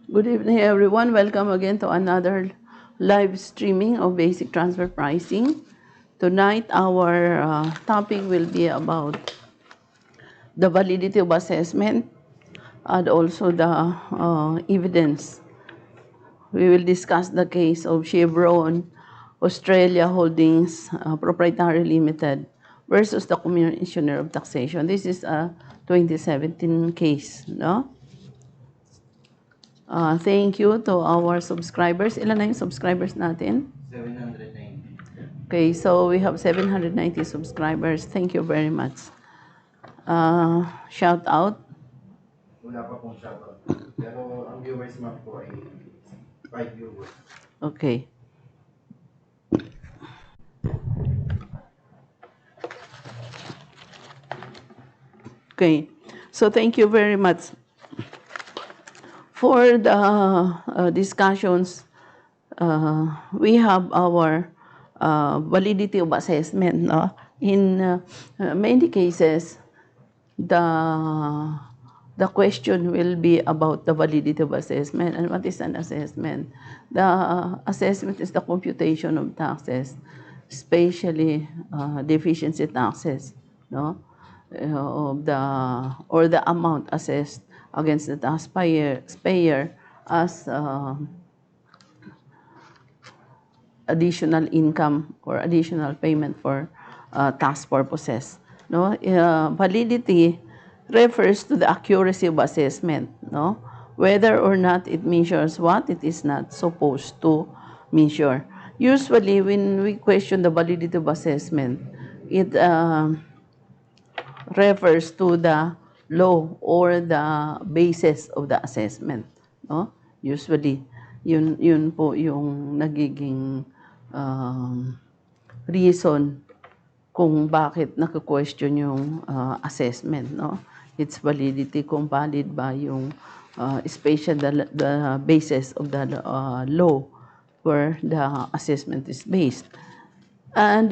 Good evening, everyone. Welcome again to another live streaming of basic transfer pricing. Tonight, our topic will be about the validity of assessment and also the evidence. We will discuss the case of Chevron Australia Holdings Proprietary Limited versus the Commissioner of Taxation. This is a 2017 case, no? Thank you to our subscribers. Ilan na yung subscribers natin? 790. Okay, so we have 790 subscribers. Thank you very much. Shout out. Wala pa pong shoutout. Pero ang viewers map po ay 5 viewers. Okay. Okay. So thank you very much for the discussions. We have our validity of assessment. No? In many cases, the question will be about the validity of assessment. And what is an assessment? The assessment is the computation of taxes, especially deficiency taxes, no? Of the amount assessed against the taxpayer as additional income or additional payment for tax purposes. No, validity refers to the accuracy of assessment. No, whether or not it measures what it is not supposed to measure. Usually, when we question the validity of assessment, it refers to the law or the basis of the assessment. No? Usually, yun po yung nagiging reason kung bakit naka-question yung assessment. No? Its validity, kung valid ba yung especially the basis of the law where the assessment is based. And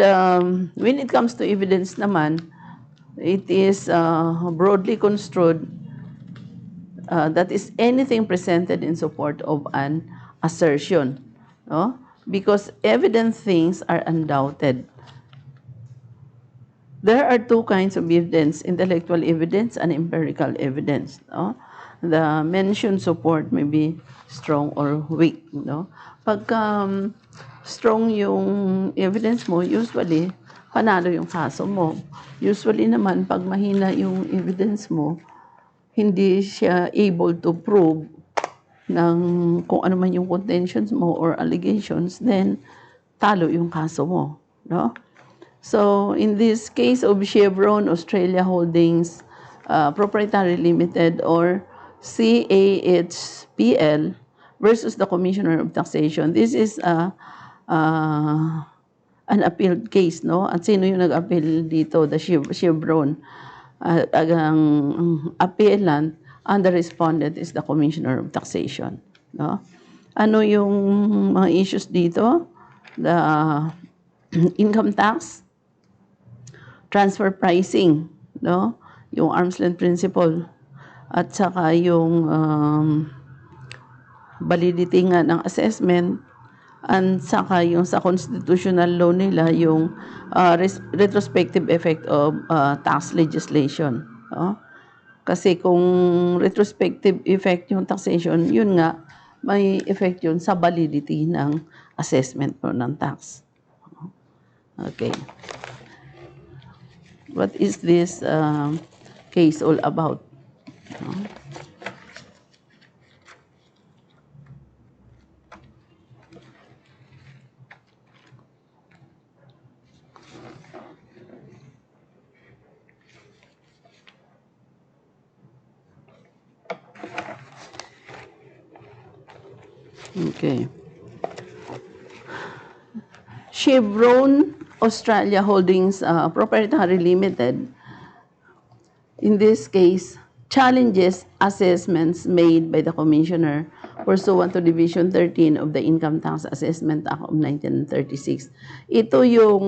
when it comes to evidence naman, it is broadly construed that is anything presented in support of an assertion, no? Because evident things are undoubted. There are two kinds of evidence, intellectual evidence and empirical evidence. No? The mentioned support may be strong or weak. No? Pagka strong yung evidence mo, usually, panalo yung kaso mo. Usually naman, pag mahina yung evidence mo, hindi siya able to prove ng kung ano man yung contentions mo or allegations, then talo yung kaso mo. No? So, in this case of Chevron Australia Holdings Proprietary Limited or CAHPL versus the Commissioner of Taxation, this is an appealed case, no? At sino yung nag-appeal dito? The Chevron. Ang appellant and the respondent is the Commissioner of Taxation, no? Ano yung mga issues dito? The income tax, transfer pricing, no? Yung arm's length principle, at saka yung validity nga ng assessment, and saka yung sa constitutional law nila, yung retrospective effect of tax legislation. No? Kasi kung retrospective effect yung taxation, yun nga, may effect yun sa validity ng assessment po ng tax. Okay. What is this case all about? Okay. Chevron Australia Holdings Proprietary Limited, in this case, challenges assessments made by the Commissioner pursuant to Division 13 of the Income Tax Assessment Act of 1936. Ito yung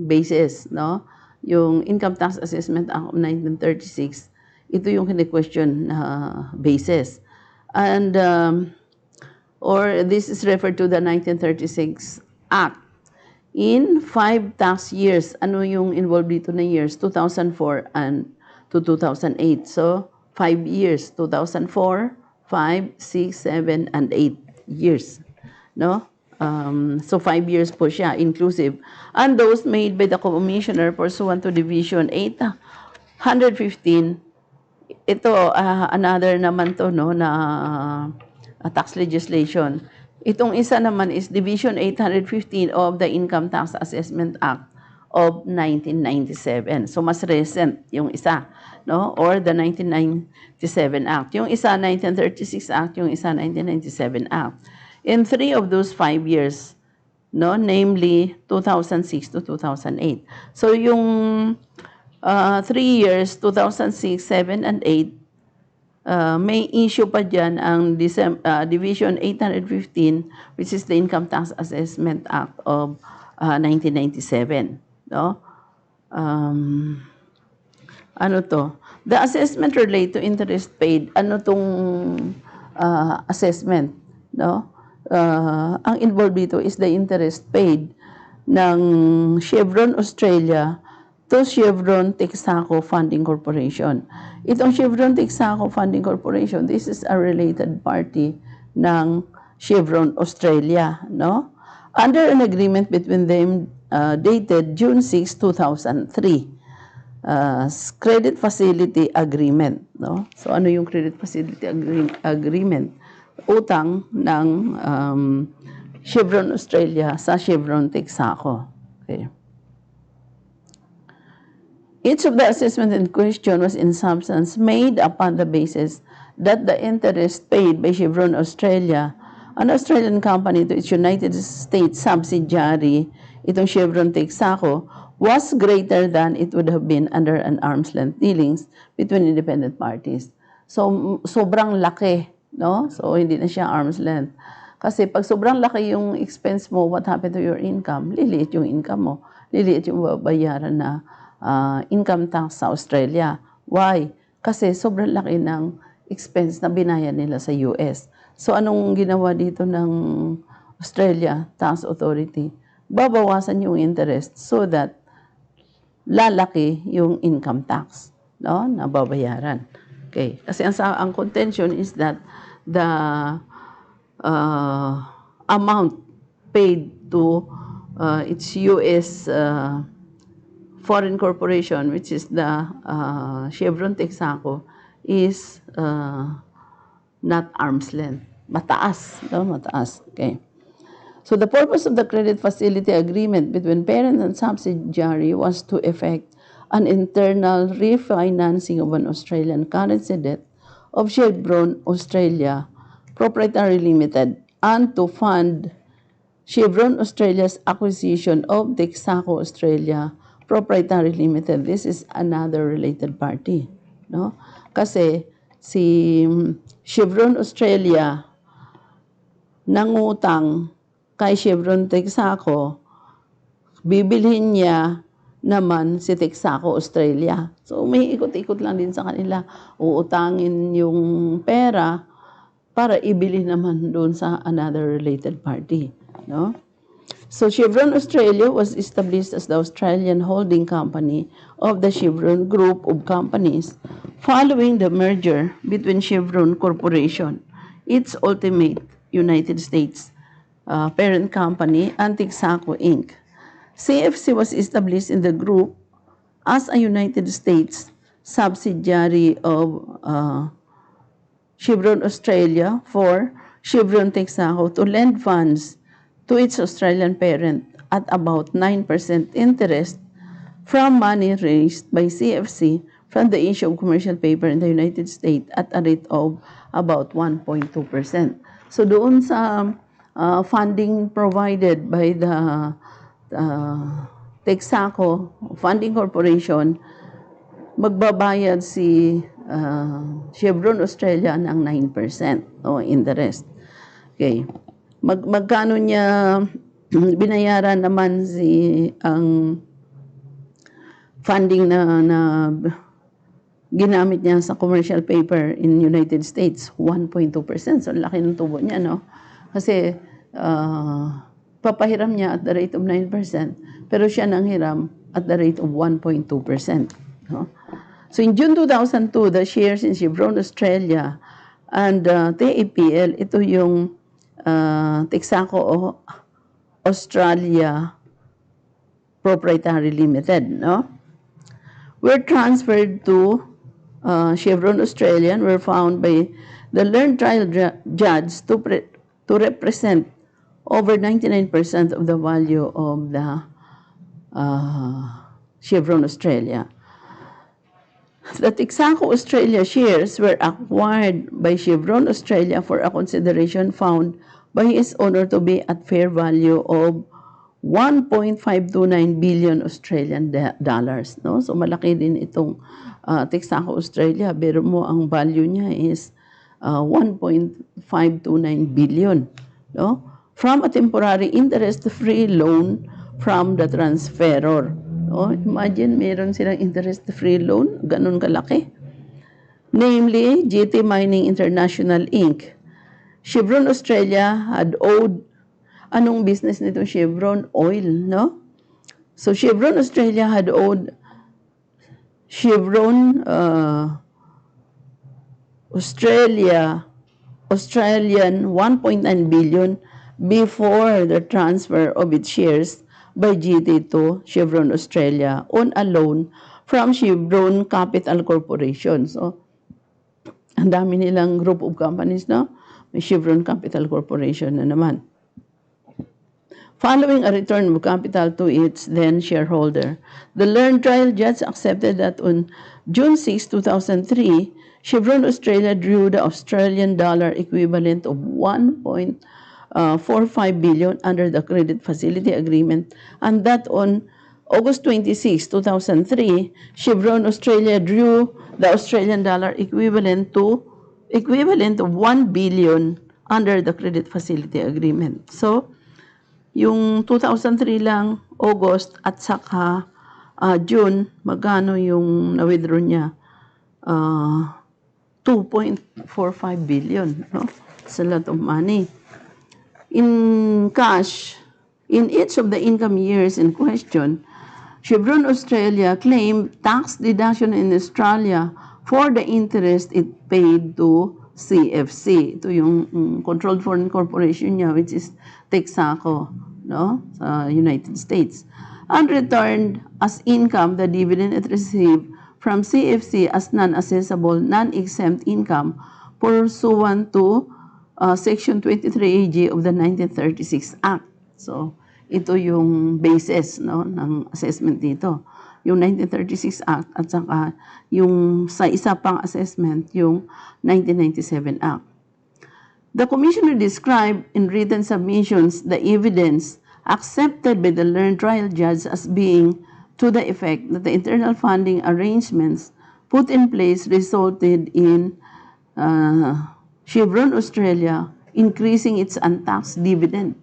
basis, no? Yung Income Tax Assessment Act of 1936, ito yung kine-question na basis. And or this is referred to the 1936 Act. In 5 tax years, ano yung involved dito na years? 2004 and to 2008. So, 5 years. 2004, 5, 6, 7, and 8 years. No? So, 5 years po siya, inclusive. And those made by the Commissioner pursuant to Division 815, ito, another naman to, no, na tax legislation. Itong isa naman is Division 815 of the Income Tax Assessment Act of 1997. So, mas recent yung isa, no? Or the 1997 Act. Yung isa, 1936 Act, yung isa, 1997 Act. In 3 of those 5 years, no, namely 2006 to 2008. So, yung 3 years, 2006, 7, and 8, may issue pa dyan ang Division 815, which is the Income Tax Assessment Act of 1997. No? Ano to? The assessment relate to interest paid. Ano tong assessment? No? Ang involved dito is the interest paid ng Chevron Australia to Chevron Texaco Funding Corporation. Itong Chevron Texaco Funding Corporation, this is a related party ng Chevron Australia, no? Under an agreement between them dated June 6, 2003. Credit Facility Agreement, no? So ano yung Credit Facility Agreement? Utang ng Chevron Australia sa Chevron Texaco. Okay. Each of the assessment in question was in substance made upon the basis that the interest paid by Chevron Australia, an Australian company, to its United States subsidiary, itong Chevron Texaco, was greater than it would have been under an arm's length dealings between independent parties. So, sobrang laki, no? So, hindi na siya arm's length. Kasi pag sobrang laki yung expense mo, what happened to your income? Liliit yung income mo. Liliit yung babayaran na income tax sa Australia. Why? Kasi sobrang laki ng expense na binayad nila sa US. So, anong ginawa dito ng Australia Tax Authority? Babawasan yung interest so that lalaki yung income tax, no, na babayaran. Okay. Kasi ang contention is that the amount paid to its US foreign corporation, which is the Chevron Texaco, is not arm's length. Mataas, no? Mataas. Okay. So the purpose of the credit facility agreement between parent and subsidiary was to effect an internal refinancing of an Australian currency debt of Chevron Australia Proprietary Limited and to fund Chevron Australia's acquisition of Texaco Australia Proprietary Limited. This is another related party, no? Kasi si Chevron Australia nangutang kay Chevron Texaco, bibilhin niya naman si Texaco Australia. So may ikot-ikot lang din sa kanila. Uutangin yung pera para ibili naman doon sa another related party, no? So Chevron Australia was established as the Australian holding company of the Chevron Group of Companies following the merger between Chevron Corporation, its ultimate United States parent company, and Texaco Inc. CFC was established in the group as a United States subsidiary of Chevron Australia for Chevron Texaco to lend funds to its Australian parent at about 9% interest from money raised by CFC from the issue of commercial paper in the United States at a rate of about 1.2%. So doon sa funding provided by the Texaco Funding Corporation, magbabayad si Chevron Australia ng 9% o interest. Okay. Magkano niya binayaran naman ang funding na ginamit niya sa commercial paper in United States, 1.2%. So, laki ng tubo niya, no? Kasi, papahiram niya at the rate of 9%, pero siya nang hiram at the rate of 1.2%. No? So, in June 2002, the shares in Chevron Australia and TAPL, ito yung Texaco Australia Proprietary Limited, no? Were transferred to Chevron Australia and were found by the learned trial judge to represent over 99% of the value of the Chevron Australia. The Texaco Australia shares were acquired by Chevron Australia for a consideration found by his owner to be at fair value of 1.529 billion Australian dollars. No? So malaki din itong Texaco Australia. Pero mo ang value niya is 1.529 billion. No? From a temporary interest-free loan from the transferor. No? Imagine, meron silang interest-free loan, ganun kalaki. Namely, GT Mining International Inc. Chevron Australia had owed, anong business nito Chevron? Oil, no? So Chevron Australia had owed Chevron Australian 1.9 billion before the transfer of its shares by GT to Chevron Australia on a loan from Chevron Capital Corporation. So, ang dami nilang group of companies, no? May Chevron Capital Corporation na naman. Following a return of capital to its then shareholder, the learned trial judge accepted that on June 6, 2003, Chevron Australia drew the Australian dollar equivalent of 1.45 billion under the credit facility agreement, and that on August 26, 2003, Chevron Australia drew the Australian dollar equivalent of 1 billion under the credit facility agreement. So, yung 2003 lang, August at saka June, magkano yung na-withdraw niya? 2.45 billion. No? It's a lot of money. In cash, in each of the income years in question, Chevron Australia claimed tax deduction in Australia for the interest it paid to CFC. Ito yung Controlled Foreign Corporation niya, which is Texaco, no? Sa United States. And returned as income the dividend it received from CFC as non-assessable, non-exempt income pursuant to Section 23AG of the 1936 Act. So, ito yung basis, no, ng assessment dito. Yung 1936 Act at saka yung sa isa pang assessment, yung 1997 Act. The Commissioner described in written submissions the evidence accepted by the learned trial judge as being to the effect that the internal funding arrangements put in place resulted in Chevron Australia increasing its untaxed dividend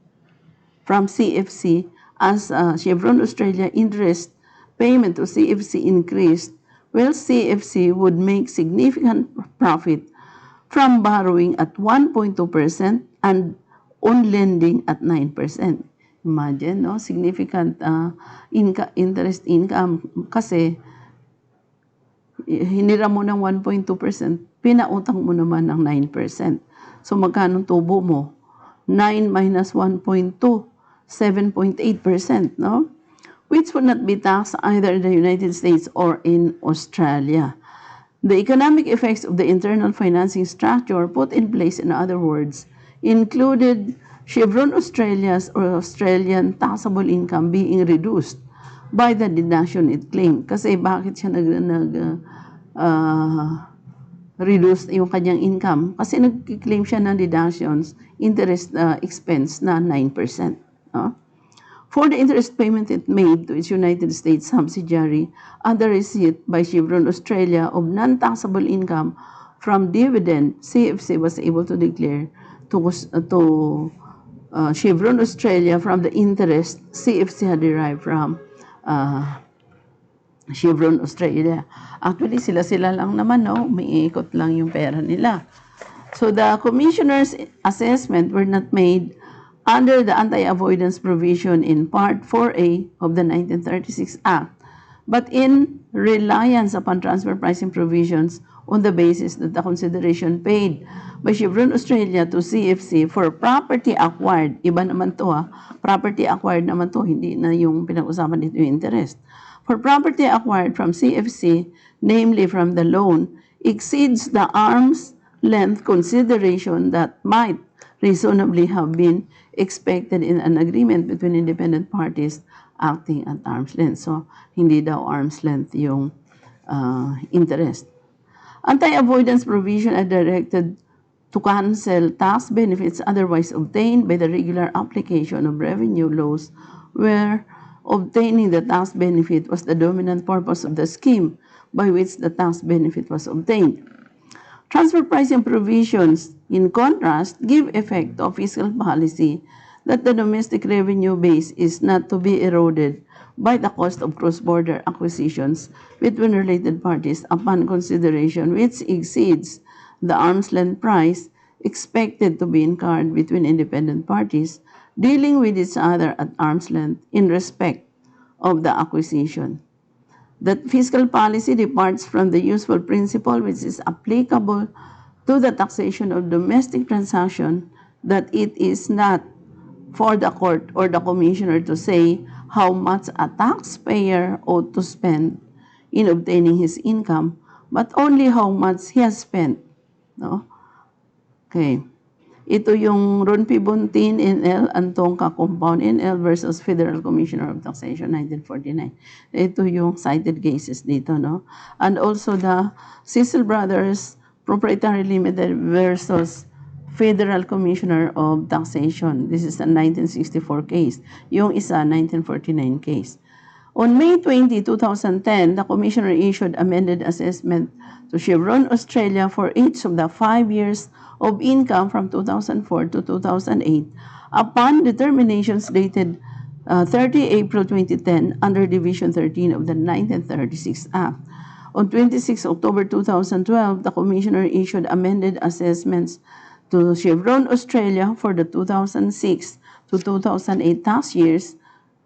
from CFC as Chevron Australia interest payment to CFC increased, well, CFC would make significant profit from borrowing at 1.2% and on lending at 9%. Imagine, no? Significant interest income kasi hinira mo ng 1.2%, pinautang mo naman ng 9%. So magkano tubo mo? 9 minus 1.2, 7.8%, no? Which would not be taxed either in the United States or in Australia. The economic effects of the internal financing structure put in place, in other words, included Chevron Australia's or Australian taxable income being reduced by the deduction it claimed. Kasi bakit siya reduce yung kanyang income? Kasi nag-claim siya ng deductions, interest expense na 9%. No? For the interest payment it made to its United States subsidiary and the receipt by Chevron Australia of non-taxable income from dividend, CFC was able to declare to Chevron Australia from the interest CFC had derived from Chevron Australia. Actually, sila-sila lang naman, no? Umiikot lang yung pera nila. So the commissioner's assessment were not made under the anti-avoidance provision in Part 4A of the 1936 Act, but in reliance upon transfer pricing provisions on the basis that the consideration paid by Chevron Australia to CFC for property acquired, iba naman to property acquired naman to, hindi na yung pinag-usapan dito yung interest. For property acquired from CFC, namely from the loan, exceeds the arm's length consideration that might reasonably have been expected in an agreement between independent parties acting at arm's length. So, hindi daw arm's length yung interest. Anti-avoidance provision are directed to cancel tax benefits otherwise obtained by the regular application of revenue laws where obtaining the tax benefit was the dominant purpose of the scheme by which the tax benefit was obtained. Transfer pricing provisions, in contrast, give effect to a fiscal policy that the domestic revenue base is not to be eroded by the cost of cross-border acquisitions between related parties upon consideration which exceeds the arm's length price expected to be incurred between independent parties dealing with each other at arm's length in respect of the acquisition. That fiscal policy departs from the usual principle which is applicable to the taxation of domestic transaction, that it is not for the court or the commissioner to say how much a taxpayer ought to spend in obtaining his income, but only how much he has spent. No? Okay. Ito yung Ron-P-Bontin NL, Antongka Compound NL versus Federal Commissioner of Taxation, 1949. Ito yung cited cases dito, no? And also the Cecil Brothers Proprietary Limited versus Federal Commissioner of Taxation. This is a 1964 case. Yung isa, 1949 case. On May 20, 2010, the Commissioner issued amended assessment to Chevron Australia for each of the 5 years of income from 2004 to 2008 upon determinations dated 30 April 2010 under Division 13 of the 1936 Act. On 26 October 2012, the Commissioner issued amended assessments to Chevron Australia for the 2006 to 2008 tax years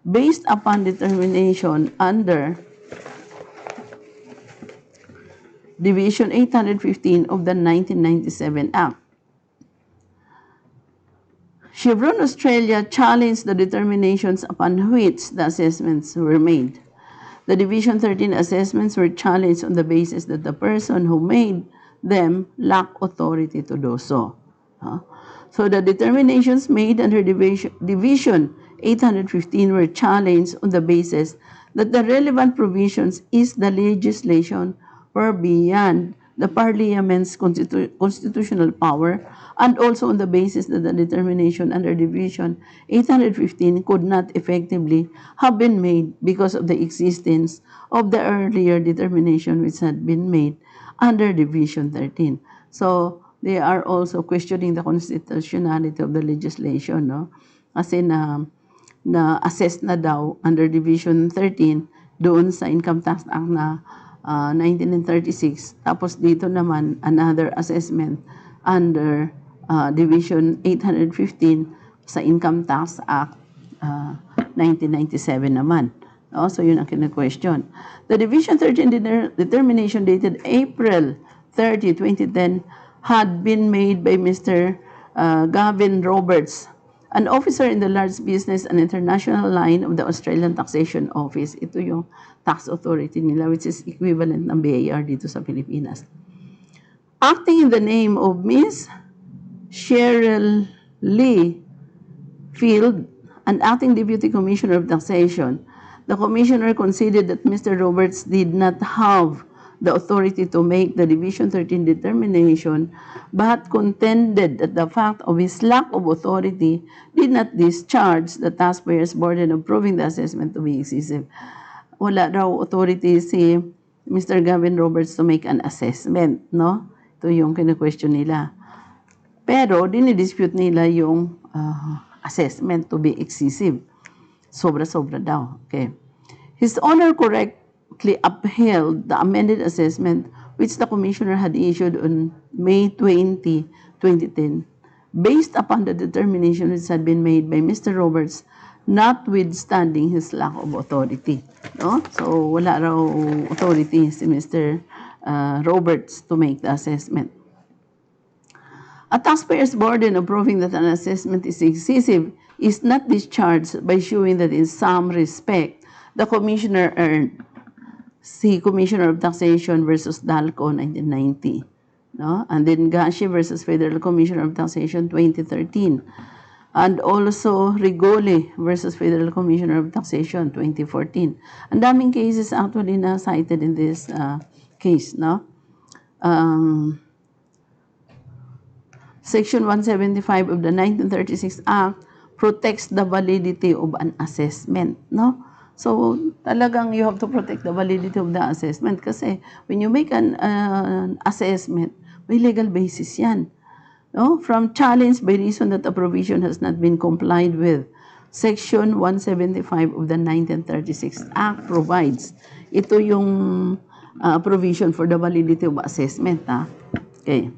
based upon determination under Division 815 of the 1997 Act. Chevron Australia challenged the determinations upon which the assessments were made. The Division 13 assessments were challenged on the basis that the person who made them lacked authority to do so. So the determinations made under Division 815 were challenged on the basis that the relevant provisions is the legislation were beyond the Parliament's constitutional power, and also on the basis that the determination under Division 815 could not effectively have been made because of the existence of the earlier determination which had been made under Division 13. So, they are also questioning the constitutionality of the legislation, no? Kasi na-assess na daw under Division 13 doon sa Income Tax Act na 1936. Tapos dito naman, another assessment under Division 815 sa Income Tax Act 1997 naman. No? So yun ang kina-question. The Division 13 determination dated April 30, 2010 had been made by Mr. Gavin Roberts, an officer in the large business and international line of the Australian Taxation Office. Ito yung tax authority nila, which is equivalent ng BAR dito sa Pilipinas. Acting in the name of Ms. Cheryl Lee Field, an acting Deputy Commissioner of Taxation, the Commissioner considered that Mr. Roberts did not have the authority to make the Division 13 determination, but contended that the fact of his lack of authority did not discharge the taxpayer's burden of proving the assessment to be excessive. Wala raw authority si Mr. Gavin Roberts to make an assessment, no? Ito yung kina-question nila. Pero, dinidispute nila yung assessment to be excessive. Sobra-sobra daw. Okay. His Honor upheld the amended assessment which the Commissioner had issued on May 20, 2010, based upon the determination which had been made by Mr. Roberts, notwithstanding his lack of authority. No? So, wala raw authority si Mr. Roberts to make the assessment. A taxpayer's burden of proving that an assessment is excessive is not discharged by showing that in some respect the Commissioner earned. See Commissioner of Taxation versus Dalco, 1990. No? And then Gashi versus Federal Commissioner of Taxation, 2013. And also Rigole versus Federal Commissioner of Taxation, 2014. Ang daming cases actually na cited in this case. No? Section 175 of the 1936 Act protects the validity of an assessment. No? So, talagang you have to protect the validity of the assessment kasi when you make an assessment, may legal basis yan. No? From challenge by reason that a provision has not been complied with. Section 175 of the 1936 Act provides. Ito yung provision for the validity of assessment. Okay.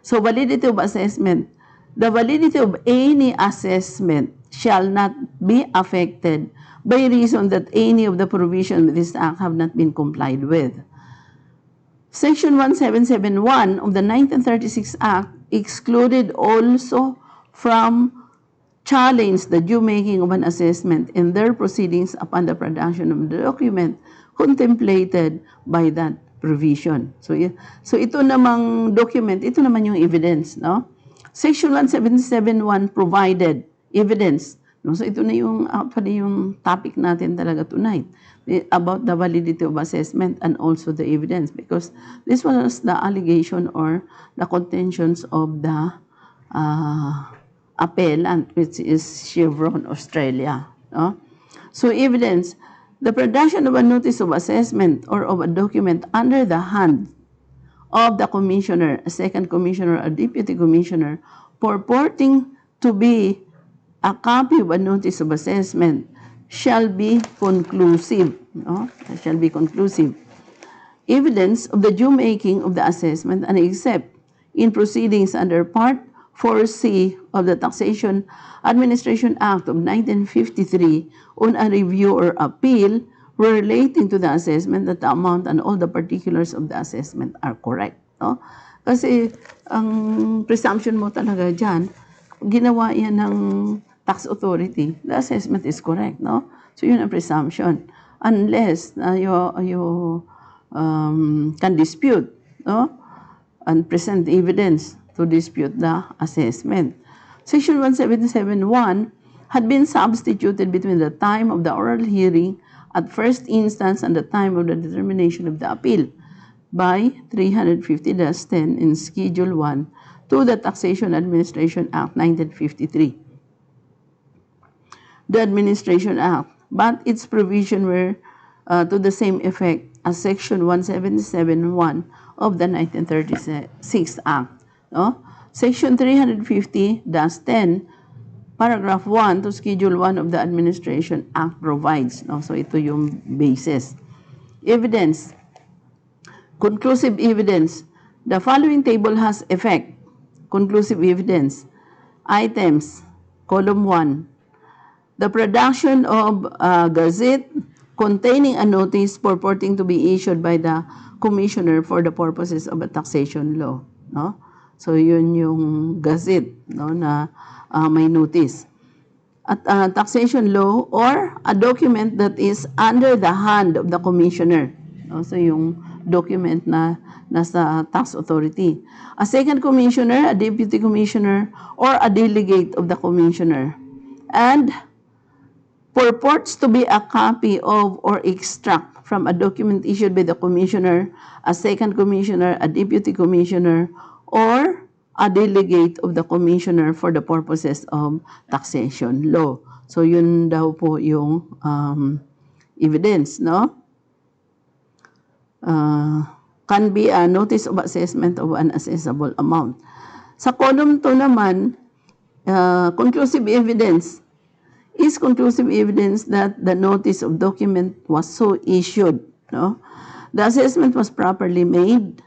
So, validity of assessment. The validity of any assessment shall not be affected by reason that any of the provisions of this Act have not been complied with. Section 1771 of the 1936 Act excluded also from challenge the due making of an assessment in their proceedings upon the production of the document contemplated by that provision. So ito namang document, ito naman yung evidence, no? Section 1771 provided evidence. No? So ito na yung actually yung topic natin talaga tonight about the validity of assessment and also the evidence because this was the allegation or the contentions of the appellant, which is Chevron, Australia. No? So evidence, the production of a notice of assessment or of a document under the hand of the commissioner, a second commissioner, a deputy commissioner, purporting to be a copy of a notice of assessment shall be conclusive. No? Shall be conclusive. Evidence of the due making of the assessment and except in proceedings under Part 4C of the Taxation Administration Act of 1953 on a review or appeal relating to the assessment that the amount and all the particulars of the assessment are correct. No? Kasi ang presumption mo talaga dyan, ginawa yan ng tax authority, the assessment is correct. No? So yun ang presumption. Unless you can dispute, no? And present evidence to dispute the assessment. Section 1771 had been substituted between the time of the oral hearing at first instance and the time of the determination of the appeal by 350-10 in Schedule 1 to the Taxation Administration Act 1953. The Administration Act, but its provision were to the same effect as Section 177(1) of the 1936 Act. No? Section 350-10, Paragraph 1 to Schedule 1 of the Administration Act provides. No? So ito yung basis. Evidence. Conclusive evidence. The following table has effect. Conclusive evidence. Items. Column 1. The production of a gazette containing a notice purporting to be issued by the Commissioner for the purposes of a taxation law. No? So yun yung gazette, no, na may notice. At taxation law or a document that is under the hand of the Commissioner. No? So yung document na nasa tax authority. A second commissioner, a deputy commissioner, or a delegate of the commissioner. And purports to be a copy of or extract from a document issued by the commissioner, a second commissioner, a deputy commissioner, or a delegate of the commissioner for the purposes of taxation law. So yun daw po yung evidence, no? Can be a notice of assessment of an assessable amount. Sa column 2 naman, conclusive evidence. is conclusive evidence that the notice of document was so issued. No? The assessment was properly made,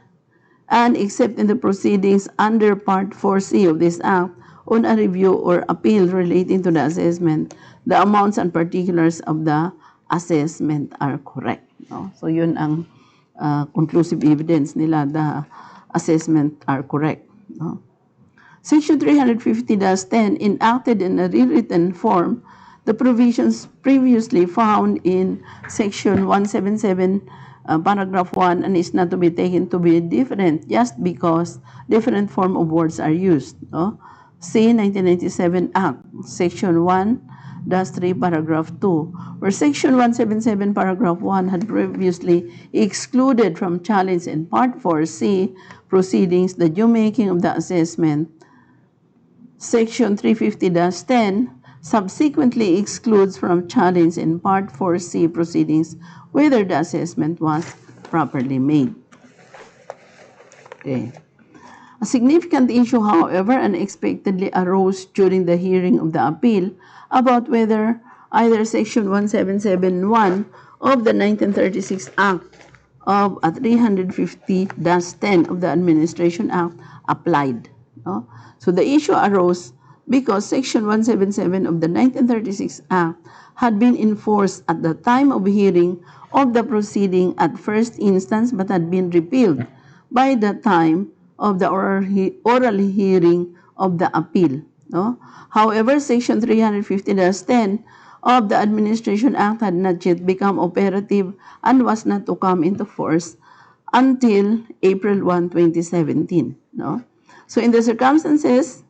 and except in the proceedings under Part 4C of this Act on a review or appeal relating to the assessment, the amounts and particulars of the assessment are correct. No? So yun ang conclusive evidence nila, the assessment are correct. No? Section 350-10 enacted in a rewritten form the provisions previously found in Section 177, paragraph 1, and is not to be taken to be different just because different form of words are used. No? See 1997 Act, Section 1-3, paragraph 2, where Section 177, paragraph 1 had previously excluded from challenge in Part 4C proceedings the due making of the assessment. Section 350-10 subsequently excludes from challenge in Part 4C proceedings whether the assessment was properly made. Okay. A significant issue, however, unexpectedly arose during the hearing of the appeal about whether either Section 1771 of the 1936 Act of 350-10 of the Administration Act applied. No? So the issue arose because Section 177 of the 1936 Act had been enforced at the time of hearing of the proceeding at first instance but had been repealed by the time of the oral hearing of the appeal. No? However, Section 350-10 of the Administration Act had not yet become operative and was not to come into force until April 1, 2017. No? So in the circumstances,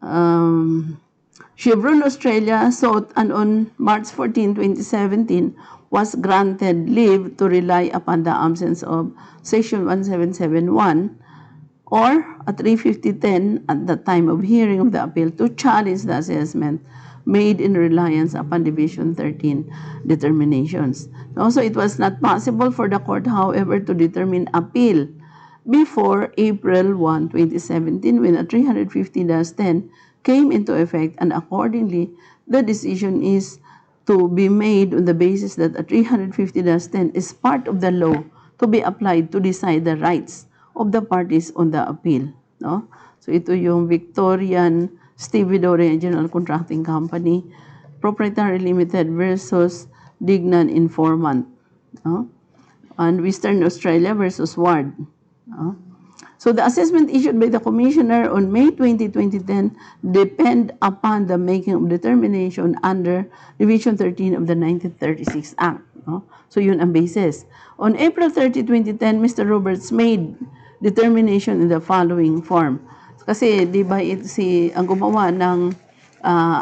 Chevron Australia sought and on March 14, 2017 was granted leave to rely upon the absence of Section 1771 or a 350-10 at the time of hearing of the appeal to challenge the assessment made in reliance upon Division 13 determinations. Also, it was not possible for the court, however, to determine appeal before April 1, 2017, when a 350-10 came into effect, and accordingly, the decision is to be made on the basis that a 350-10 is part of the law to be applied to decide the rights of the parties on the appeal. No? So ito yung Victorian Stevedore General Contracting Company, Proprietary Limited versus Dignan Informant. No? And Western Australia versus Ward. No? So the assessment issued by the Commissioner on May 20, 2010 depend upon the making of determination under Division 13 of the 1936 Act. No? So yun ang basis. On April 30, 2010, Mr. Roberts made determination in the following form. Kasi di ba ang gumawa ng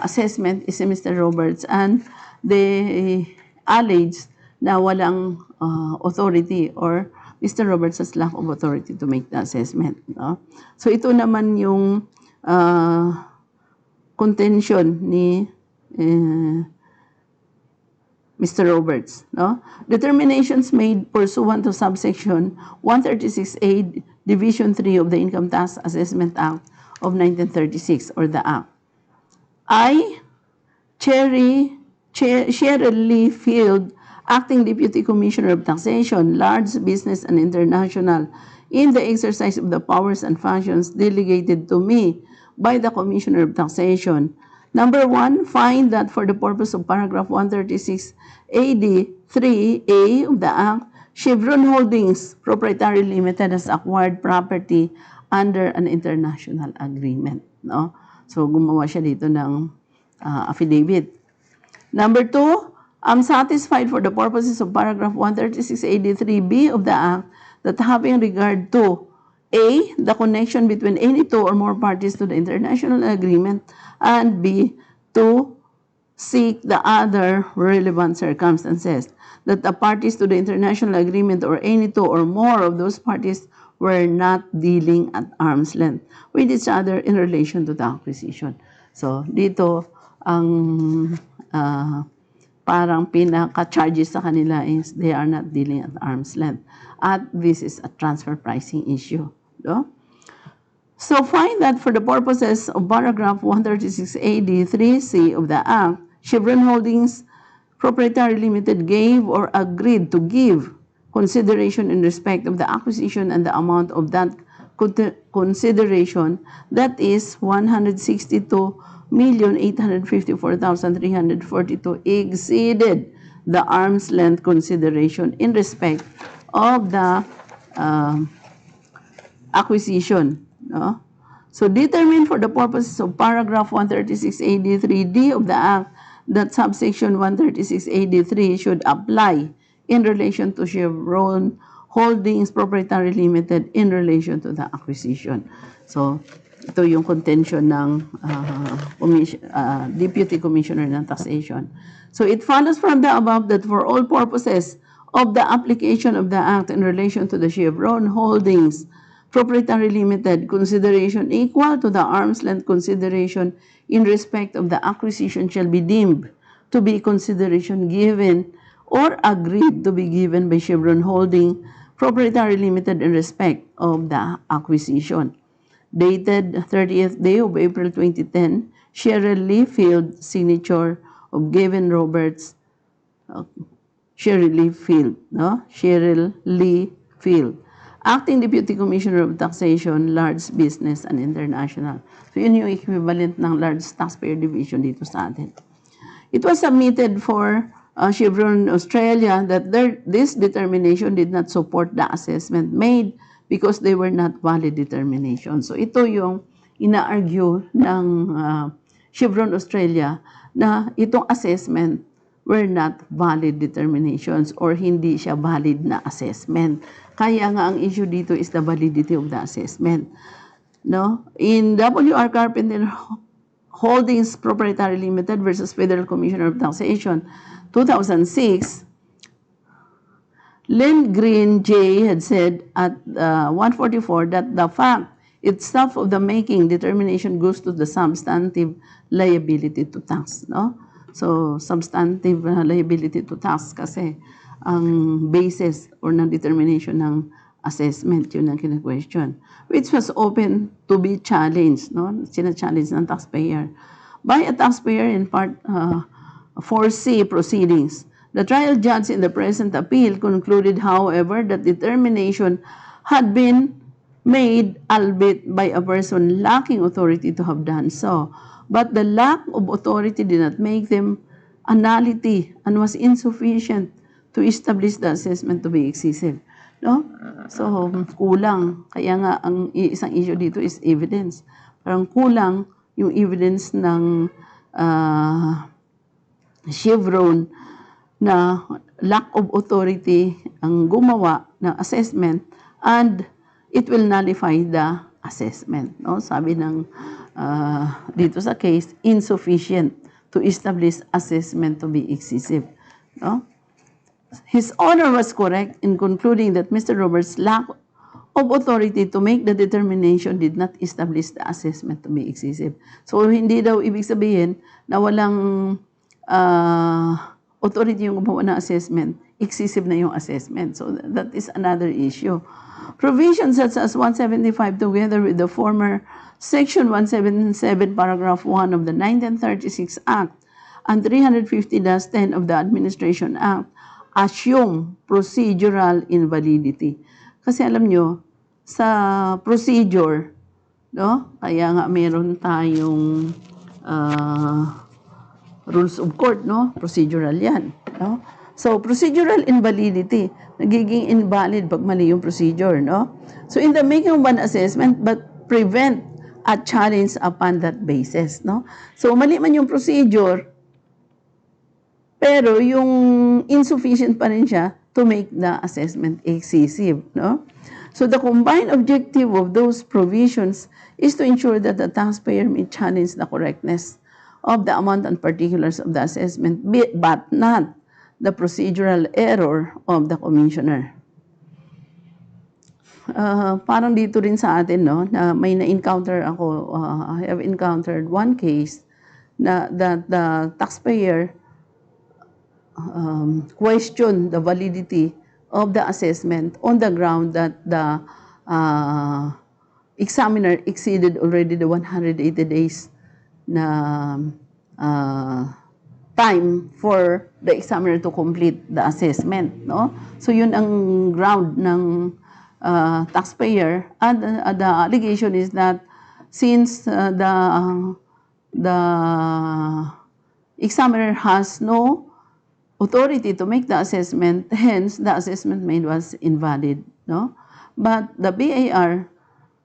assessment is si Mr. Roberts, and they alleged na walang authority, or Mr. Roberts has lack of authority to make the assessment. No? So ito naman yung contention ni Mr. Roberts. No? Determinations made pursuant to subsection 136A, Division 3 of the Income Tax Assessment Act of 1936, or the Act. I, Cheryl Lee Field, Acting Deputy Commissioner of Taxation, Large Business and International, in the exercise of the powers and functions delegated to me by the Commissioner of Taxation. Number 1, find that for the purpose of paragraph 136 AD 3A of the Act, Chevron Holdings Proprietary Limited has acquired property under an international agreement. No? So gumawa siya dito ng affidavit. Number 2, I'm satisfied for the purposes of paragraph 136 AD 3B of the Act that having regard to A, the connection between any two or more parties to the international agreement, and B, to seek the other relevant circumstances, that the parties to the international agreement or any two or more of those parties were not dealing at arm's length with each other in relation to the acquisition. So, dito, ang parang pinaka-charges sa kanila is they are not dealing at arm's length. At this is a transfer pricing issue. No? So find that for the purposes of paragraph 136 AD 3C of the Act, Chevron Holdings Proprietary Limited gave or agreed to give consideration in respect of the acquisition and the amount of that consideration, that is 162,854,342, exceeded the arm's length consideration in respect of the acquisition. No? So determine for the purposes of paragraph 136AD3D of the Act that subsection 136AD3 should apply in relation to Chevron Holdings Proprietary Limited in relation to the acquisition. So ito yung contention ng Deputy Commissioner ng Taxation. So it follows from the above that for all purposes of the application of the Act in relation to the Chevron Holdings Proprietary Limited, consideration equal to the arm's length consideration in respect of the acquisition shall be deemed to be consideration given or agreed to be given by Chevron Holding Proprietary Limited in respect of the acquisition. Dated 30th day of April 2010, Cheryl Lee Field, signature of Gavin Roberts, Cheryl Lee Field, no? Cheryl Lee Field. Acting Deputy Commissioner of Taxation, Large Business and International. So yun yung equivalent ng Large Taxpayer Division dito sa atin. It was submitted for Chevron Australia that this determination did not support the assessment made because they were not valid determinations. So ito yung ina-argue ng Chevron Australia na itong assessment were not valid determinations or hindi siya valid na assessment. Kaya nga ang issue dito is the validity of the assessment. No? In W.R. Carpenter Holdings Proprietary Limited versus Federal Commissioner of Taxation, 2006, Len Green J. had said at 144 that the fact itself of the making determination goes to the substantive liability to tax. No? So, substantive liability to tax kasi ang basis or ng determination ng assessment, yun ang kina-question, which was open to be challenged, no? Sina-challenge ng taxpayer by a taxpayer in part 4C proceedings. The trial judge in the present appeal concluded, however, that determination had been made, albeit by a person lacking authority to have done so. But the lack of authority did not make them a nullity and was insufficient to establish the assessment to be excessive. No? So, kulang. Kaya nga, ang isang issue dito is evidence. Parang kulang yung evidence ng Chevron na lack of authority ang gumawa ng assessment and it will nullify the assessment. No? Sabi ng dito sa case, insufficient to establish assessment to be excessive. No? His Honor was correct in concluding that Mr. Roberts' lack of authority to make the determination did not establish the assessment to be excessive. So, hindi daw ibig sabihin na walang authority yung gumawa ng assessment, excessive na yung assessment. So, that is another issue. Provisions such as 175 together with the former Section 177, Paragraph 1 of the 1936 Act and 350-10 of the Administration Act assume procedural invalidity. Kasi alam nyo, sa procedure, no? Kaya nga meron tayong rules of court, no? Procedural yan. No? So, procedural invalidity, nagiging invalid pag mali yung procedure, no? So, in the making of an assessment, but prevent a challenge upon that basis, no? So, mali man yung procedure, pero yung insufficient pa rin siya to make the assessment excessive, no? So, the combined objective of those provisions is to ensure that the taxpayer may challenge the correctness of the amount and particulars of the assessment, but not the procedural error of the commissioner. Parang dito rin sa atin, no, na may na-encounter ako, I have encountered one case na that the taxpayer question the validity of the assessment on the ground that the examiner exceeded already the 180 days na time for the examiner to complete the assessment, no? So yun ang ground ng taxpayer, and the allegation is that since the examiner has no authority to make the assessment, hence the assessment made was invalid, no? But the BAR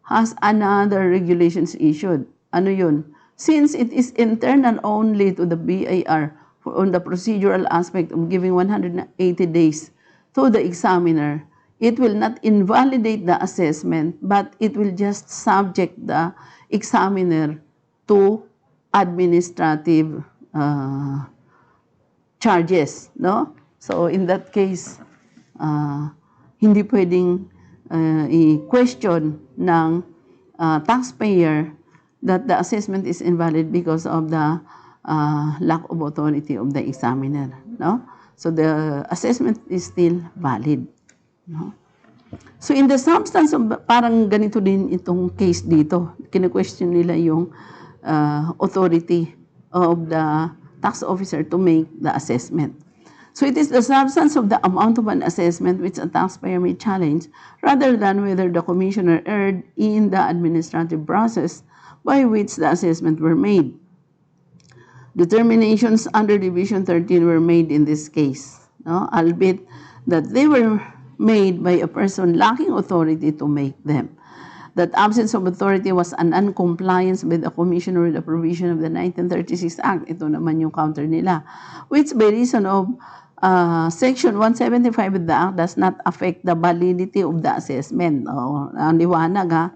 has another regulations issued. Ano yun? Since it is internal only to the BAR on the procedural aspect of giving 180 days to the examiner, it will not invalidate the assessment, but it will just subject the examiner to administrative charges, no? So in that case, hindi pwedeng i-question ng taxpayer that the assessment is invalid because of the lack of authority of the examiner, no? So the assessment is still valid, no? So in the substance of, parang ganito din itong case dito. Kine-question nila yung authority of the tax officer to make the assessment. So it is the substance of the amount of an assessment which a taxpayer may challenge rather than whether the commissioner erred in the administrative process by which the assessment were made. Determinations under Division 13 were made in this case, no? Albeit that they were made by a person lacking authority to make them. That absence of authority was an non-compliance with the commissioner with the provision of the 1936 Act. Ito naman yung counter nila. Which by reason of Section 175 of the Act does not affect the validity of the assessment. Ang liwanag, ha?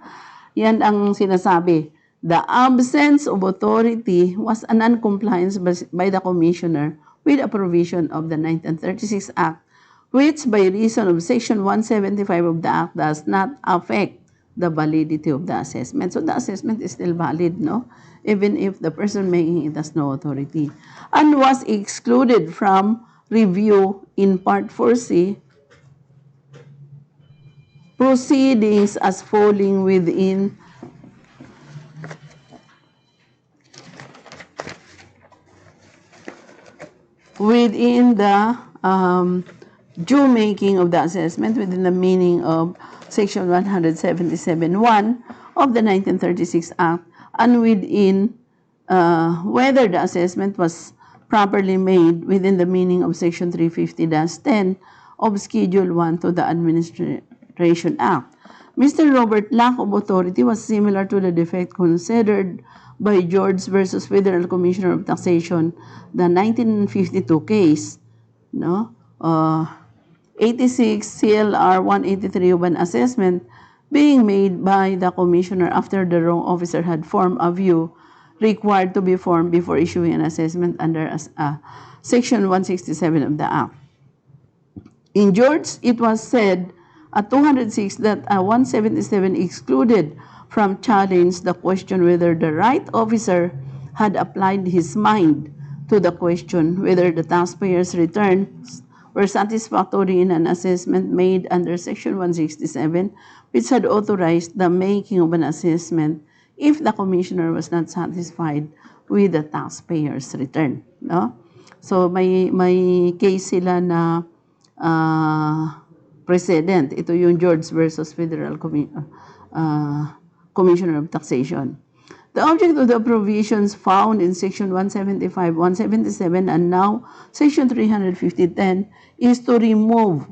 Yan ang sinasabi. The absence of authority was a non-compliance by the commissioner with a provision of the 1936 Act, which by reason of Section 175 of the Act does not affect the validity of the assessment. So the assessment is still valid, no? Even if the person making it has no authority. And was excluded from review in Part 4C proceedings as falling within the due making of the assessment within the meaning of Section 177(1) of the 1936 Act and within whether the assessment was properly made within the meaning of Section 350-10 of Schedule 1 to the Administration Act. Mr. Robert lack of authority was similar to the defect considered by George versus Federal Commissioner of Taxation, the 1952 case, no? 86 CLR 183 of an assessment being made by the commissioner after the wrong officer had formed a view required to be formed before issuing an assessment under Section 167 of the Act. In George, it was said at 206 that 177 excluded from challenge the question whether the right officer had applied his mind to the question whether the taxpayer's returns were satisfactory in an assessment made under Section 167, which had authorized the making of an assessment if the commissioner was not satisfied with the taxpayer's return, no? So may case sila na precedent. Ito yung George versus Federal Commissioner of Taxation. The object of the provisions found in Section 175, 177, and now Section 350-10 is to remove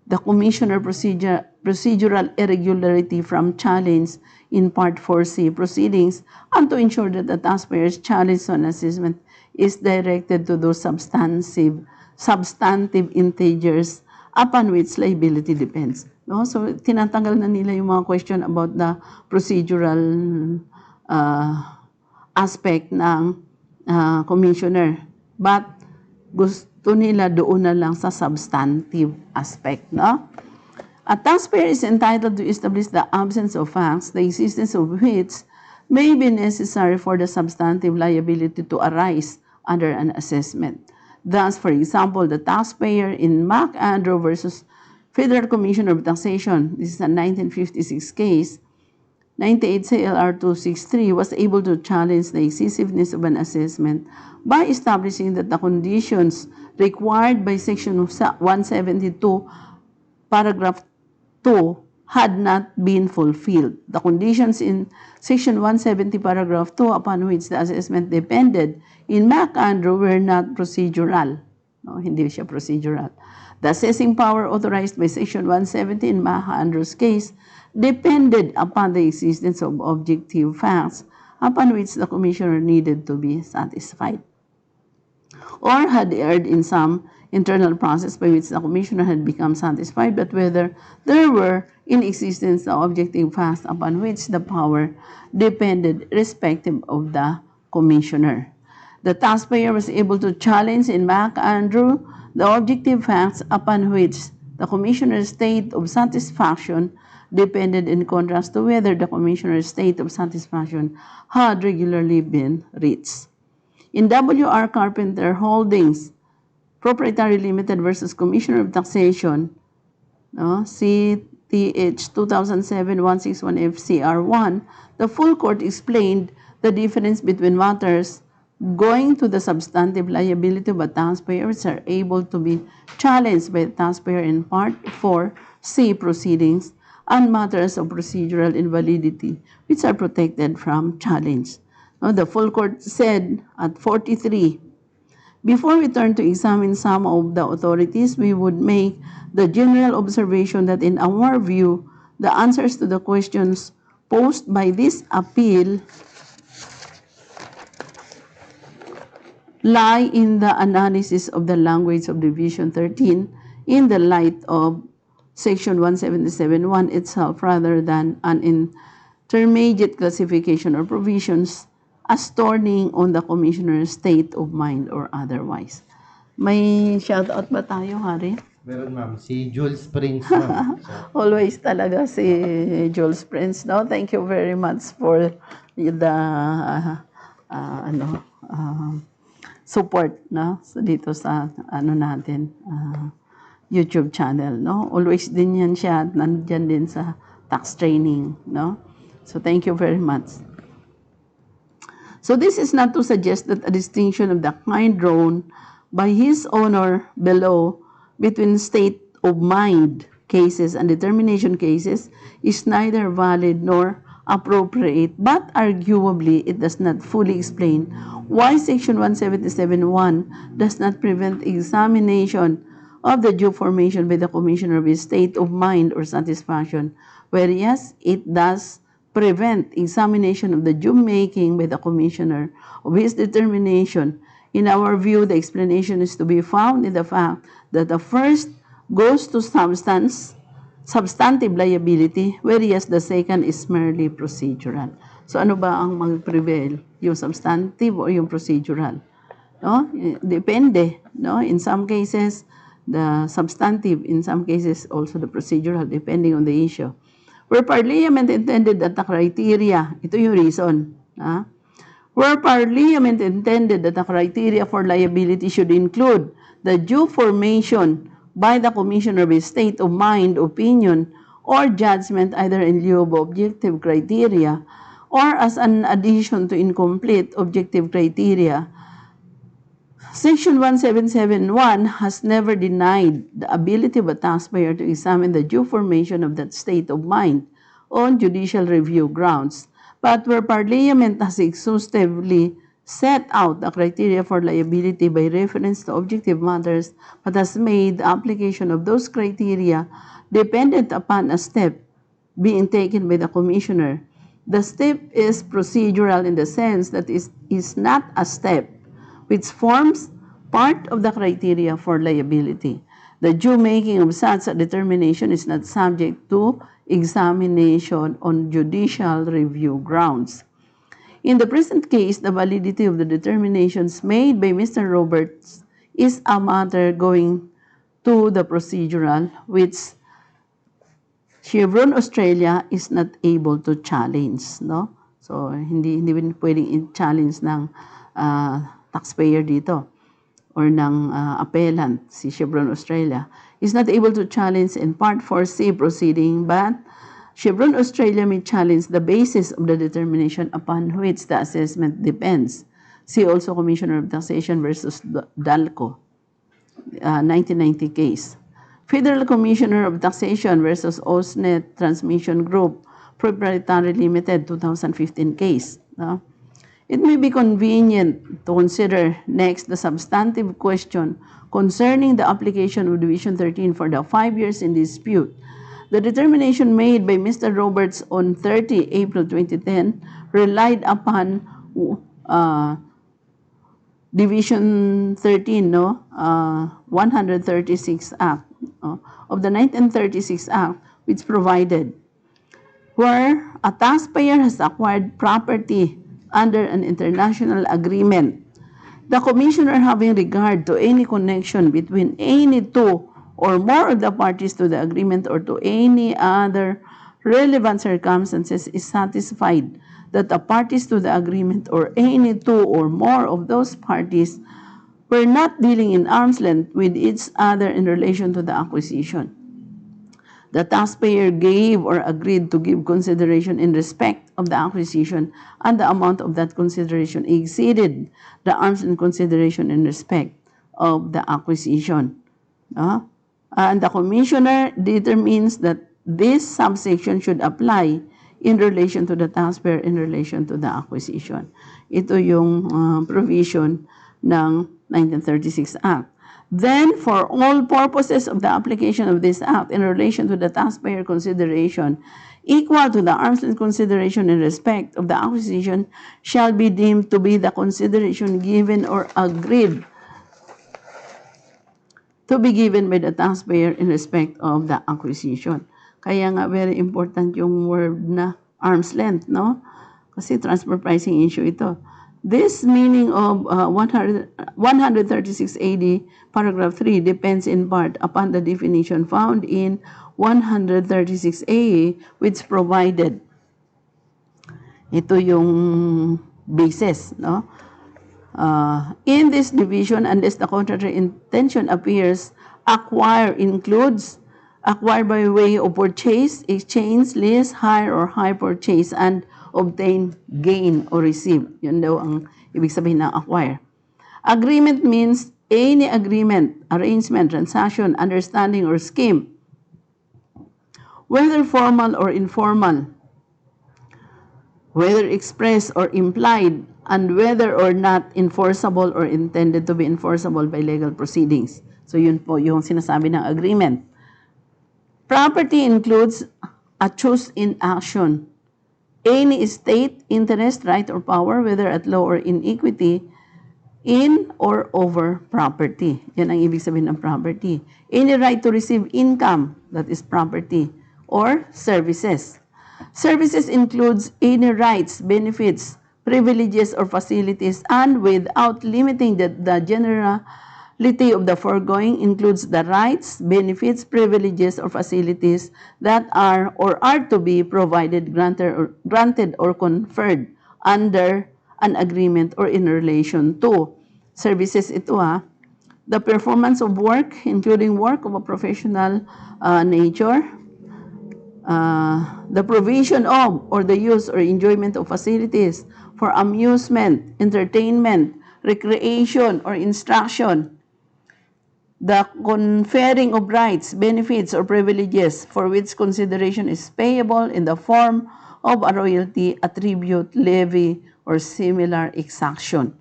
the commissioner procedural irregularity from challenge in Part 4C proceedings and to ensure that the taxpayer's challenge on assessment is directed to those substantive integers upon which liability depends. No? So, tinatanggal na nila yung mga question about the procedural aspect ng commissioner. But, gusto nila doon na lang sa substantive aspect. No? A taxpayer is entitled to establish the absence of facts, the existence of which may be necessary for the substantive liability to arise under an assessment. Thus, for example, the taxpayer in McAndrew versus Federal Commissioner of Taxation, this is a 1956 case, 98 CLR 263 was able to challenge the excessiveness of an assessment by establishing that the conditions required by Section 172, Paragraph 2 had not been fulfilled. The conditions in Section 170, Paragraph 2, upon which the assessment depended in McAndrew were not procedural. No, hindi siya procedural. The assessing power authorized by Section 170 in McAndrew's case depended upon the existence of objective facts upon which the commissioner needed to be satisfied, or had erred in some internal process by which the commissioner had become satisfied, but whether there were in existence the objective facts upon which the power depended irrespective of the commissioner. The taxpayer was able to challenge in McAndrew the objective facts upon which the commissioner's state of satisfaction depended, in contrast to whether the commissioner's state of satisfaction had regularly been reached. In W.R. Carpenter Holdings, Proprietary Limited versus Commissioner of Taxation, no, CTH 2007-161-FCR1, the full court explained the difference between matters going to the substantive liability of a taxpayer, which are able to be challenged by the taxpayer in Part 4C proceedings, and matters of procedural invalidity, which are protected from challenge. No, the full court said at 43, before we turn to examine some of the authorities, we would make the general observation that in our view, the answers to the questions posed by this appeal lie in the analysis of the language of Division 13 in the light of Section 177.1 itself, rather than an intermediate classification or provisions as turning on the commissioner's state of mind or otherwise. May shoutout ba tayo, Hari? Meron, ma'am. Si Jules Prince, ma'am. Always talaga si Jules Prince, no? Thank you very much for the support, no? So dito sa natin, YouTube channel, no? Always din yan siya, nandyan din sa tax training, no? So thank you very much. So this is not to suggest that a distinction of the kind drawn by his honor below between state of mind cases and determination cases is neither valid nor appropriate, but arguably it does not fully explain why Section 177.1 does not prevent examination of the due formation by the commissioner of his state of mind or satisfaction, whereas it does prevent examination of the due making by the commissioner of his determination. In our view, the explanation is to be found in the fact that the first goes to substantive liability, whereas the second is merely procedural. So ano ba ang mag-prevail? Yung substantive o yung procedural? No? Depende. No? In some cases, the substantive, in some cases also the procedural, depending on the issue. Where Parliament intended that the criteria, ito yung reason, where Parliament intended that the criteria for liability should include the due formation by the commissioner of his state of mind, opinion, or judgment either in lieu of objective criteria or as an addition to incomplete objective criteria, Section 177.1 has never denied the ability of a taxpayer to examine the due formation of that state of mind on judicial review grounds. But where Parliament has exhaustively set out the criteria for liability by reference to objective matters, but has made the application of those criteria dependent upon a step being taken by the commissioner, the step is procedural in the sense that it is not a step which forms part of the criteria for liability. The due making of such a determination is not subject to examination on judicial review grounds. In the present case, the validity of the determinations made by Mr. Roberts is a matter going to the procedural, which Chevron Australia is not able to challenge, no? So hindi pwedeng i-challenge ng taxpayer dito or ng appellant, si Chevron Australia, is not able to challenge in Part 4C proceeding, but Chevron Australia may challenge the basis of the determination upon which the assessment depends. See also Commissioner of Taxation versus Dalco, 1990 case. Federal Commissioner of Taxation versus Osnet Transmission Group, Proprietary Limited, 2015 case. It may be convenient to consider next the substantive question concerning the application of Division 13 for the 5 years in dispute. The determination made by Mr. Roberts on 30 April 2010 relied upon Division 13, 136 Act of the 1936 Act, which provided where a taxpayer has acquired property under an international agreement, the commissioner having regard to any connection between any two or more of the parties to the agreement or to any other relevant circumstances is satisfied that the parties to the agreement or any two or more of those parties were not dealing in arm's length with each other in relation to the acquisition. The taxpayer gave or agreed to give consideration in respect of the acquisition, and the amount of that consideration exceeded the arm's length consideration in respect of the acquisition. And the commissioner determines that this subsection should apply in relation to the taxpayer in relation to the acquisition. Ito yung provision ng 1936 Act. Then, for all purposes of the application of this Act in relation to the taxpayer consideration equal to the arm's length consideration in respect of the acquisition shall be deemed to be the consideration given or agreed to be given by the taxpayer in respect of the acquisition. Kaya nga very important yung word na arm's length, no? Kasi transfer pricing issue ito. This meaning of 136 AD paragraph 3 depends in part upon the definition found in 136 A, which provided ito yung basis, no? In this division, unless the contrary intention appears, acquire includes acquire by way of purchase, exchange, lease, hire, or hire purchase, and obtain, gain, or receive. Yun daw ang ibig sabihin ng acquire. Agreement means any agreement, arrangement, transaction, understanding, or scheme, whether formal or informal, whether expressed or implied, and whether or not enforceable or intended to be enforceable by legal proceedings. So yun po yung sinasabi ng agreement. Property includes a choice in action, any estate, interest, right, or power, whether at law or in equity, in or over property. Yan ang ibig sabihin ng property. Any right to receive income, that is property, or services. Services includes any rights, benefits, privileges, or facilities, and without limiting the generality of the foregoing includes the rights, benefits, privileges, or facilities that are or are to be provided, granted or conferred under an agreement or in relation to. Services ito the performance of work, including work of a professional nature, the provision of or the use or enjoyment of facilities for amusement, entertainment, recreation, or instruction, the conferring of rights, benefits, or privileges for which consideration is payable in the form of a royalty, a tribute, levy, or similar exaction.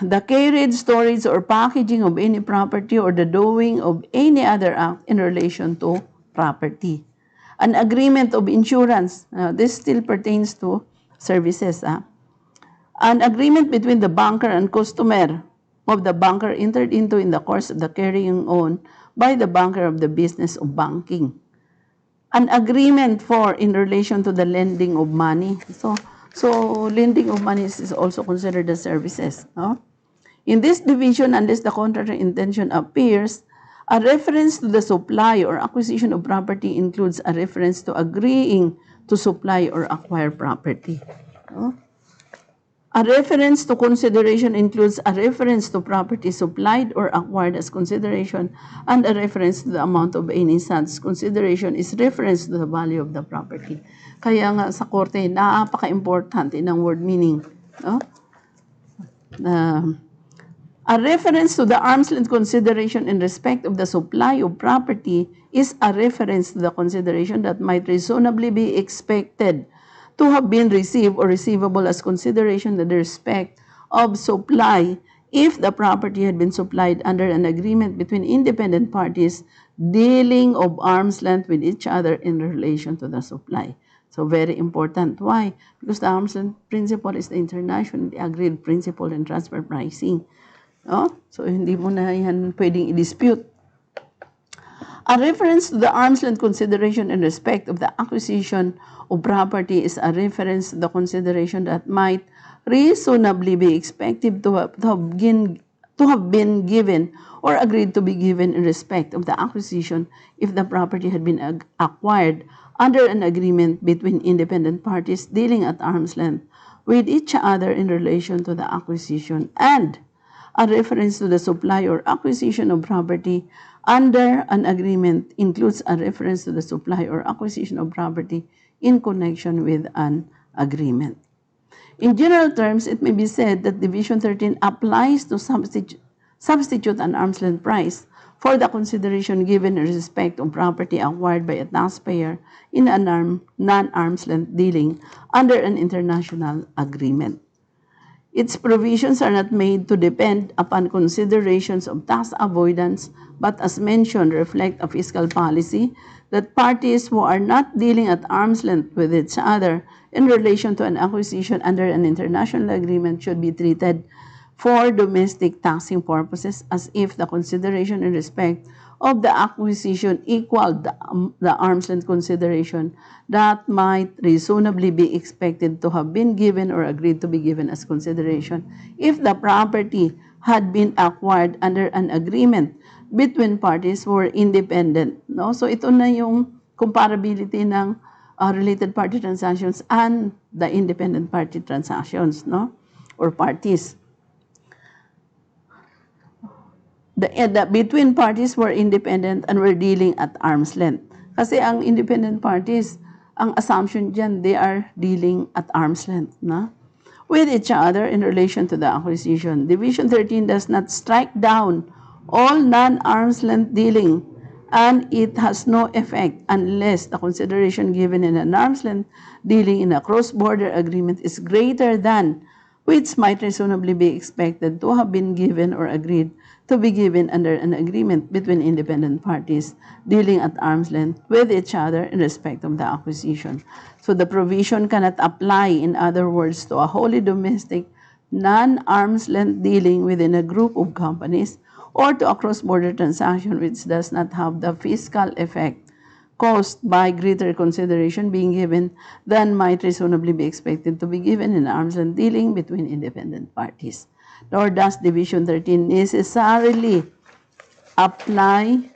The carriage, storage, or packaging of any property or the doing of any other act in relation to property. An agreement of insurance, this still pertains to services. An agreement between the banker and customer of the banker entered into in the course of the carrying on by the banker of the business of banking. An agreement for in relation to the lending of money. So lending of money is also considered as services. No? In this division, unless the contrary intention appears, a reference to the supply or acquisition of property includes a reference to agreeing to supply or acquire property. No? A reference to consideration includes a reference to property supplied or acquired as consideration, and a reference to the amount of any such consideration is reference to the value of the property. Kaya nga sa korte, napaka-importante ng word meaning. No? A reference to the arm's length consideration in respect of the supply of property is a reference to the consideration that might reasonably be expected to have been received or receivable as consideration in the respect of supply if the property had been supplied under an agreement between independent parties dealing of arm's length with each other in relation to the supply. So very important. Why? Because the arm's length principle is the internationally agreed principle in transfer pricing. No? So hindi mo na yan pwedeng i-dispute. A reference to the arm's length consideration in respect of the acquisition of property is a reference to the consideration that might reasonably be expected to have been given or agreed to be given in respect of the acquisition if the property had been acquired under an agreement between independent parties dealing at arm's length with each other in relation to the acquisition, and a reference to the supply or acquisition of property under an agreement includes a reference to the supply or acquisition of property in connection with an agreement. In general terms, it may be said that Division 13 applies to substitute an arm's length price for the consideration given in respect of property acquired by a taxpayer in a non-arm's length dealing under an international agreement. Its provisions are not made to depend upon considerations of tax avoidance, but as mentioned, reflect a fiscal policy that parties who are not dealing at arm's length with each other in relation to an acquisition under an international agreement should be treated for domestic taxing purposes as if the consideration in respect of the acquisition equaled the arm's length consideration that might reasonably be expected to have been given or agreed to be given as consideration if the property had been acquired under an agreement between parties who were independent. No? So ito na yung comparability ng related party transactions and the independent party transactions, no? Or parties. The between parties were independent and were dealing at arm's length. Kasi ang independent parties, ang assumption dyan, they are dealing at arm's length, na? With each other in relation to the acquisition. Division 13 does not strike down all non-arm's length dealing, and it has no effect unless the consideration given in an arm's length dealing in a cross-border agreement is greater than which might reasonably be expected to have been given or agreed to be given under an agreement between independent parties dealing at arm's length with each other in respect of the acquisition. So the provision cannot apply, in other words, to a wholly domestic, non-arm's length dealing within a group of companies or to a cross-border transaction which does not have the fiscal effect caused by greater consideration being given than might reasonably be expected to be given in arm's length dealing between independent parties. Nor does Division 13 necessarily apply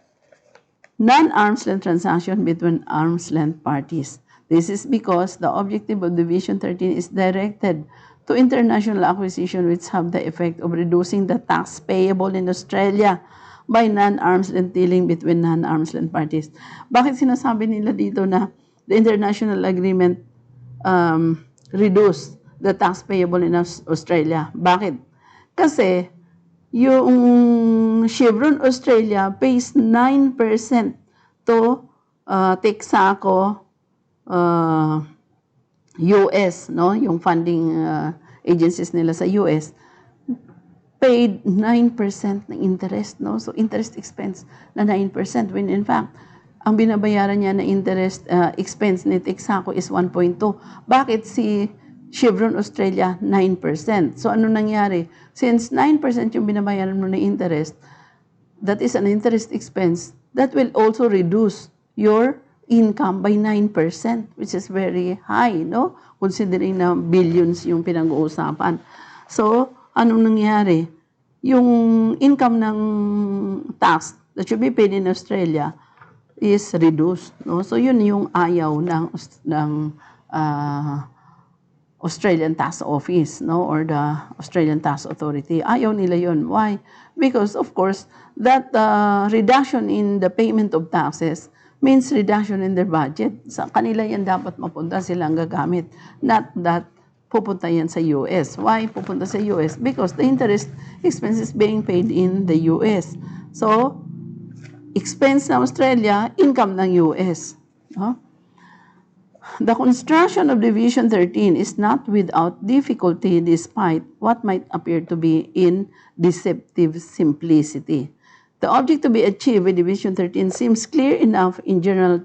non-arm's length transaction between arm's length parties. This is because the objective of Division 13 is directed to international acquisition which have the effect of reducing the tax payable in Australia by non-arm's length dealing between non-arm's length parties. Bakit sinasabi nila dito na the international agreement reduce the tax payable in Australia? Bakit? Kasi yung Chevron Australia pays 9% to Texaco US, no? Yung funding agencies nila sa US paid 9% ng interest, no? So interest expense na 9% when in fact ang binabayaran niya na interest expense ni Texaco is 1.2. Bakit si Chevron Australia 9%? So ano nangyari? Since 9% yung binabayaran mo na interest, that is an interest expense, that will also reduce your income by 9%, which is very high, no? Considering na billions yung pinag-uusapan. So, anong nangyari? Yung income ng tax that should be paid in Australia is reduced, no? So, yun yung ayaw ng Australian Tax Office, no, or the Australian Tax Authority. Ayaw nila yun. Why? Because, of course, that reduction in the payment of taxes means reduction in their budget. Sa kanila yan dapat mapunta, silang gagamit. Not that pupunta yan sa US. Why pupunta sa US? Because the interest expense is being paid in the US. So, expense ng Australia, income ng US. No? The construction of Division 13 is not without difficulty despite what might appear to be in deceptive simplicity. The object to be achieved with Division 13 seems clear enough in general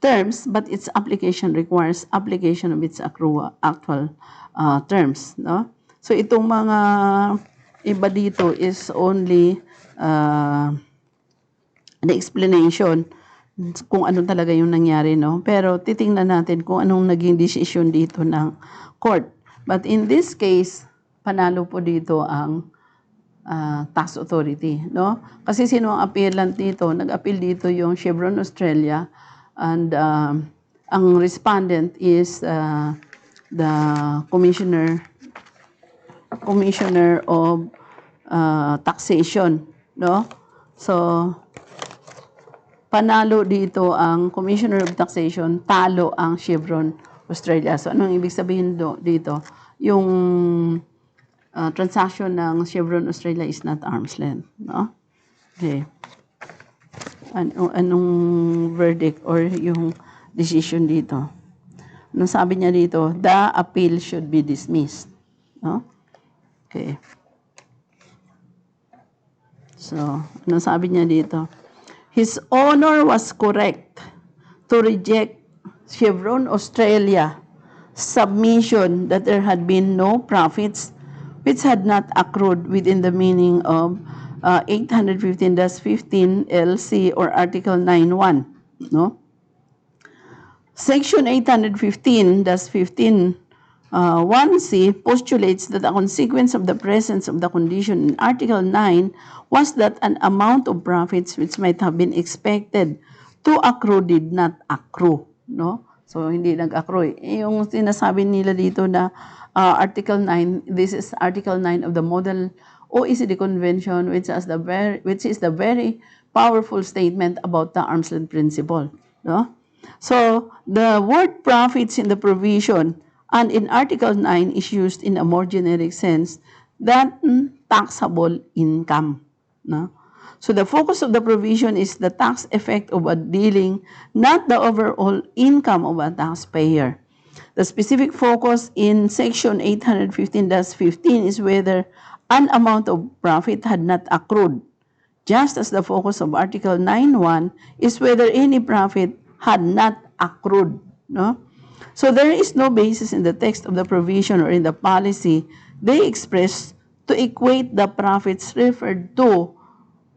terms, but its application requires application of its actual terms. No? So itong mga iba dito is only the explanation kung ano talaga yung nangyari, no? Pero titingnan natin kung anong naging decision dito ng court. But in this case, panalo po dito ang tax authority, no? Kasi sino ang appealant dito? Nag-appeal dito yung Chevron Australia, and ang respondent is the commissioner of taxation, no? So panalo dito ang Commissioner of Taxation, talo ang Chevron Australia. So anong ibig sabihin dito? Yung transaction ng Chevron Australia is not arm's length, no? Okay. Anong verdict or yung decision dito? Anong sabi niya dito? The appeal should be dismissed, no? Okay. So, anong sabi niya dito? His Honor was correct to reject Chevron Australia submission that there had been no profits which had not accrued within the meaning of 815-15 LC or Article 9.1. No? Section 815-15 1C postulates that a consequence of the presence of the condition in Article 9 was that an amount of profits which might have been expected to accrue did not accrue. No? So, hindi nag-accrue. Yung sinasabi nila dito na Article 9, this is Article 9 of the Model OECD Convention, which is the very powerful statement about the arm's length principle. No? So, the word profits in the provision and in Article 9 is used in a more generic sense than taxable income. No? So the focus of the provision is the tax effect of a dealing, not the overall income of a taxpayer. The specific focus in Section 815-15 is whether an amount of profit had not accrued, just as the focus of Article 9.1 is whether any profit had not accrued. No? So there is no basis in the text of the provision or in the policy they express to equate the profits referred to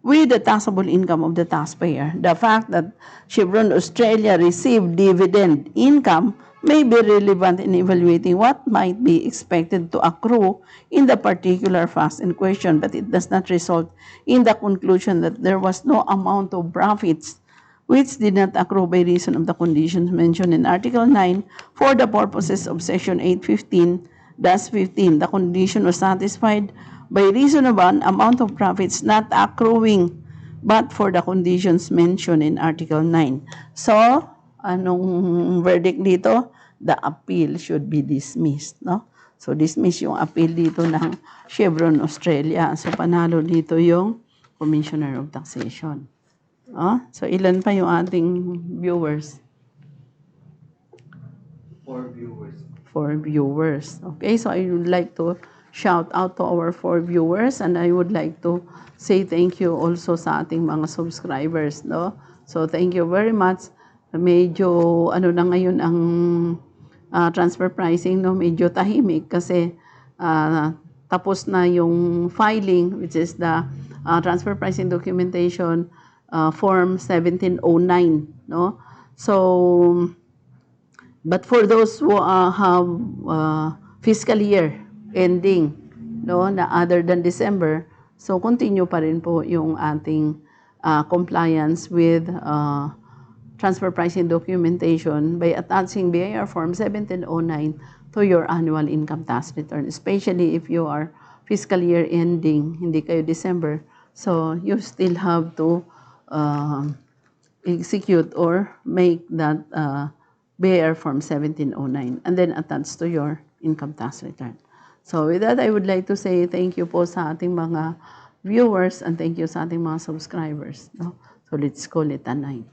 with the taxable income of the taxpayer. The fact that Chevron Australia received dividend income may be relevant in evaluating what might be expected to accrue in the particular facts in question, but it does not result in the conclusion that there was no amount of profits which did not accrue by reason of the conditions mentioned in Article 9 for the purposes of Section 815-15. The condition was satisfied by reason of an amount of profits not accruing but for the conditions mentioned in Article 9. So, anong verdict dito? The appeal should be dismissed. No? So, dismiss yung appeal dito ng Chevron Australia. So, panalo dito yung Commissioner of Taxation. So, ilan pa yung ating viewers? 4 viewers. 4 viewers. Okay, so I would like to shout out to our 4 viewers, and I would like to say thank you also sa ating mga subscribers, no? So, thank you very much. Medyo, ano na ngayon ang transfer pricing, no? Medyo tahimik kasi tapos na yung filing, which is the transfer pricing documentation Form 1709, no? So, but for those who have fiscal year ending, no, na other than December, so continue pa rin po yung ating compliance with transfer pricing documentation by attaching BIR Form 1709 to your annual income tax return, especially if you are fiscal year ending, hindi kayo December, so you still have to execute or make that BAR Form 1709 and then attach to your income tax return. So with that, I would like to say thank you po sa ating mga viewers and thank you sa ating mga subscribers. No? So let's call it a night.